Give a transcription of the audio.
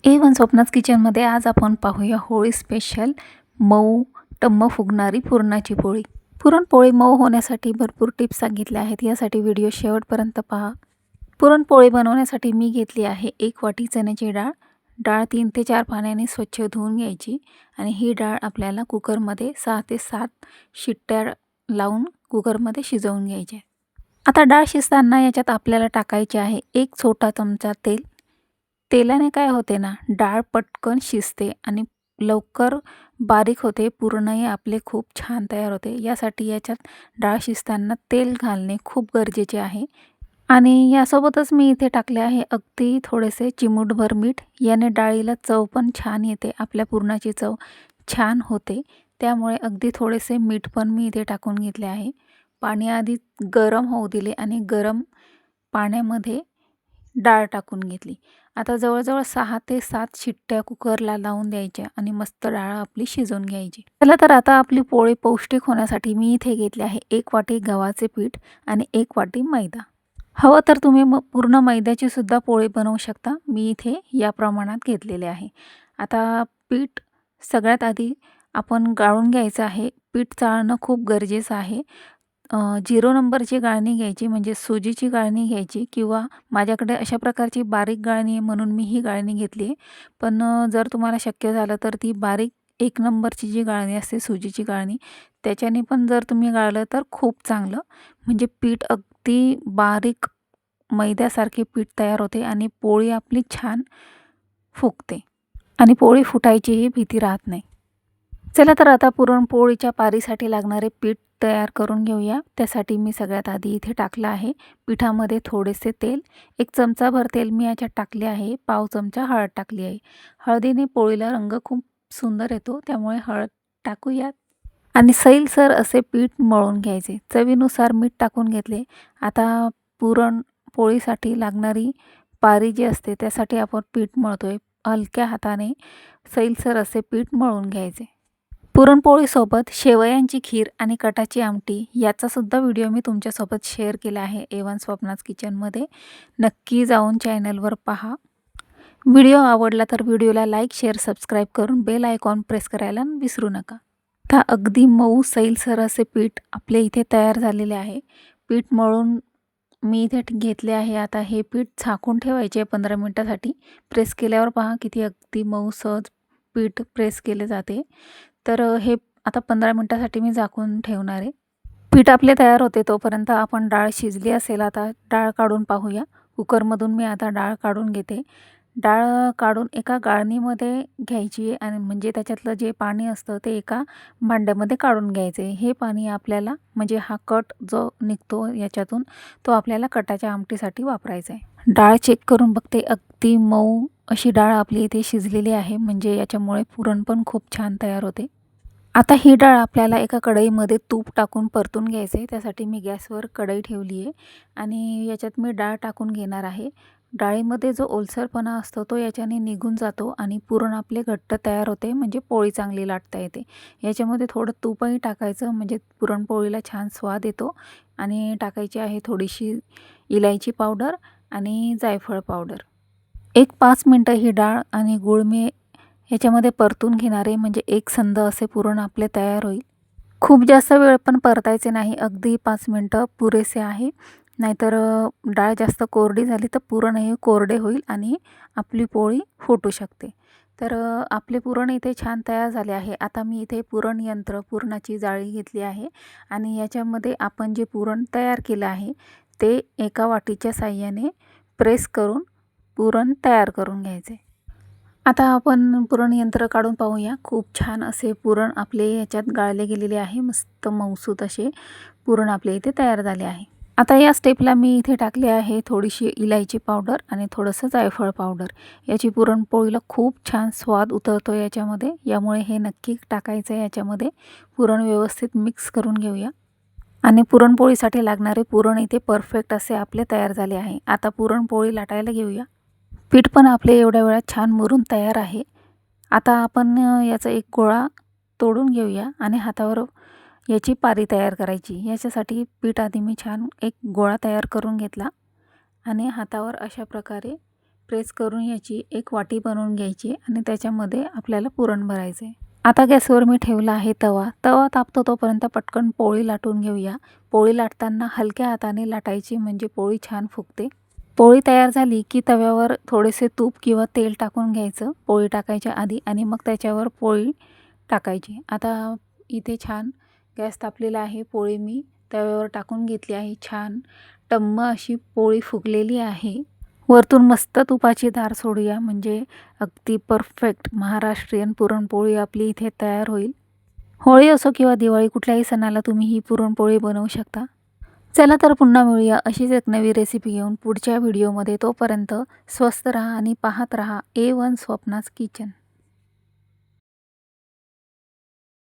A1 स्वप्नाज किचनमध्ये आज आपण पाहूया होळी स्पेशल मऊ टम्म फुगणारी पुरणाची पोळी. पुरणपोळी मऊ होण्यासाठी भरपूर टिप्स सांगितल्या आहेत. यासाठी व्हिडिओ शेवटपर्यंत पहा. पुरणपोळी बनवण्यासाठी मी घेतली आहे 1 वाटी चण्याची डाळ. डाळ 3 ते 4 पाण्याने स्वच्छ धुवून घ्यायची आणि ही डाळ आपल्याला कुकरमध्ये 6 ते 7 शिट्ट्या लावून कुकरमध्ये शिजवून घ्यायची. आता डाळ शिजताना याच्यात आपल्याला टाकायचे आहे 1 छोटा चमचा तेल. तेलाने काय होते ना, डाळ पटकन शिजते आणि लवकर बारीक होते. पुरणही आपले खूप छान तयार होते. यासाठी याच्यात डाळ शिजताना तेल घालणे खूप गरजेचे आहे. आणि यासोबतच मी इथे टाकले आहे अगदी थोडेसे चिमूटभर मीठ. याने डाळीला चव पण छान येते. आपल्या पुरणाची चव छान होते. त्यामुळे अगदी थोडेसे मीठ पण मी इथे टाकून घेतले आहे. पाणी आधी गरम होऊ दिले आणि गरम पाण्यामध्ये डाळ टाकून घेतली. आता जवळजवळ 6 ते 7 शिट्ट्या कुकरला लावून द्यायच्या आणि मस्त डाळ आपली शिजवून घ्यायची. चला तर आता आपली पोळी पौष्टिक होण्यासाठी मी इथे घेतले आहे 1 वाटी गव्हाचे पीठ आणि 1 वाटी मैदा. हवं तर तुम्ही पूर्ण मैद्याची सुद्धा पोळी बनवू शकता. मी इथे या प्रमाणात घेतलेले आहे. आता पीठ सगळ्यात आधी आपण गाळून घ्यायचं आहे. पीठ चाळणं खूप गरजेचं आहे. 0 नंबरची गाळणी घ्यायची म्हणजे सुजीची गाळणी घ्यायची किंवा माझ्याकडे अशा प्रकारची बारीक गाळणी आहे म्हणून मी ही गाळणी घेतली आहे. पण जर तुम्हाला शक्य झालं तर ती बारीक 1 नंबरची जी गाळणी असते सुजीची गाळणी त्याच्याने पण जर तुम्ही गाळलं तर खूप चांगलं. म्हणजे पीठ अगदी बारीक मैद्यासारखे पीठ तयार होते आणि पोळी आपली छान फुगते आणि पोळी फुटायचीही भीती राहत नाही. चला तर आता पुरणपोळीच्या पारीसाठी लागणारे पीठ तयार करून घेऊया. त्यासाठी मी सगळ्यात आधी इथे टाकलं आहे पिठामध्ये थोडेसे तेल. 1 चमचाभर तेल मी याच्यात टाकले आहे. पाव चमचा हळद टाकली आहे. हळदीने पोळीला रंग खूप सुंदर येतो, त्यामुळे हळद टाकूयात. आणि सैलसर असे पीठ मळून घ्यायचे. चवीनुसार मीठ टाकून घेतले. आता पुरणपोळीसाठी लागणारी पारी जी असते त्यासाठी आपण पीठ मळतोय. हलक्या हाताने सैलसर असे पीठ मळून घ्यायचे. पुरणपोळीसोबत शेवयांची खीर आणि कटाची आमटी याचासुद्धा व्हिडिओ मी तुमच्यासोबत शेअर केला आहे A1 स्वप्नाज किचनमध्ये. नक्की जाऊन चॅनलवर पहा. व्हिडिओ आवडला तर व्हिडिओला लाईक, शेअर, सबस्क्राईब करून बेल आयकॉन प्रेस करायला विसरू नका. आता अगदी मऊ सैलसर असे पीठ आपले इथे तयार झालेले आहे. पीठ मळून मी इथे घेतले आहे. आता हे पीठ झाकून ठेवायचे 15 मिनिटासाठी. प्रेस केल्यावर पहा किती अगदी मऊ सहज पीठ प्रेस केले जाते. तर हे आता 15 मिनिटासाठी मी झाकून ठेवणार आहे. पीठ आपले तयार होते तोपर्यंत आपण डाळ शिजली असेल. आता डाळ काढून पाहूया. कुकरमधून मी आता डाळ काढून घेते. डाळ काढून एका गाळणीमध्ये घ्यायची आणि म्हणजे त्याच्यातलं जे पाणी असतं ते एका भांड्यामध्ये काढून घ्यायचे. हे पाणी आपल्याला म्हणजे हा कट जो निघतो याच्यातून तो आपल्याला कटाच्या आमटीसाठी वापरायचा आहे. डाळ चेक करून बघते. अगदी मऊ अशी डाळ आपली इथे शिजलेली आहे. म्हणजे याच्यामुळे पुरण पण खूप छान तयार होते. आता ही डाळ आपल्याला एका कढईमध्ये तूप टाकून परतून घ्यायचे. त्यासाठी मी गॅसवर कढई ठेवली आहे आणि याच्यात मी डाळ टाकून घेणार आहे. डाळीमध्ये जो ओलसरपणा असतो तो याच्याने निघून जातो आणि पुरण आपले घट्ट तयार होते, म्हणजे पोळी चांगली लाटता येते. याच्यामध्ये थोडं तूपही टाकायचं म्हणजे पुरणपोळीला छान स्वाद येतो. आणि टाकायची आहे थोडीशी इलायची पावडर आणि जायफळ पावडर. 1-5 मिनटं ही डाळ आणि गूळ मी ह्याच्यामध्ये परतून घेणारे म्हणजे एकसंध असे पुरण आपले तयार होईल. खूप जास्त वेळ पण परतायचे नाही. अगदी 5 मिनटं पुरेसे आहे. नाहीतर डाळ जास्त कोरडी झाली तर पुरण हे कोरडे होईल आणि आपली पोळी फुटू शकते. तर आपले पुरण इथे छान तयार झाले आहे. आता मी इथे पुरण यंत्र, पुरणाची जाळी घेतली आहे आणि याच्यामध्ये आपण जे पुरण तयार केलं आहे ते एका वाटीच्या साहाय्याने प्रेस करून पुरण तयार करून घ्यायचे. आता आपण पुरण यंत्र काढून पाहूया. खूप छान असे पुरण आपले याच्यात गाळले गेलेले आहे. मस्त मऊसूत असे पुरण आपले इथे तयार झाले आहे. आता या स्टेपला मी इथे टाकले आहे थोडीशी इलायची पावडर आणि थोडंसं जायफळ पावडर. याची पुरणपोळीला खूप छान स्वाद उतरतो याच्यामध्ये. यामुळे हे नक्की टाकायचं आहे याच्यामध्ये. पुरण व्यवस्थित मिक्स करून घेऊया. आणि पुरणपोळीसाठी लागणारे पुरण इथे परफेक्ट असे आपले तयार झाले आहे. आता पुरणपोळी लाटायला घेऊया. पीठ पण आपले एवढ्या वेळात छान मुरून तयार आहे. आता आपण याचा एक गोळा तोडून घेऊया आणि हातावर याची पारी तयार करायची. याच्यासाठी पीठ आधी मी छान एक गोळा तयार करून घेतला आणि हातावर अशा प्रकारे प्रेस करून याची एक वाटी बनवून घ्यायची आणि त्याच्यामध्ये आपल्याला पुरण भरायचे. आता गॅसवर मी ठेवला आहे तवा. तवा तापतो तोपर्यंत पटकन पोळी लाटून घेऊया. पोळी लाटताना हलक्या हाताने लाटायची म्हणजे पोळी छान फुगते. पोळी तयार झाली की तव्यावर थोडेसे तूप किंवा तेल टाकून घ्यायचं पोळी टाकायच्या आधी आणि मग त्याच्यावर पोळी टाकायची. आता इथे छान गॅस तापलेला आहे. पोळी मी तव्यावर टाकून घेतली आहे. छान टम्म अशी पोळी फुगलेली आहे. वरतून मस्त तुपाची धार सोडूया म्हणजे अगदी परफेक्ट महाराष्ट्रीयन पुरणपोळी आपली इथे तयार होईल. होळी असो किंवा दिवाळी कुठल्याही सणाला तुम्ही ही पुरणपोळी बनवू शकता. चला तर पुन्हा मिळूया अशीच एक नवी रेसिपी घेऊन पुढच्या व्हिडिओमध्ये. तोपर्यंत स्वस्त राहा आणि पाहत राहा A1 स्वप्नाज किचन.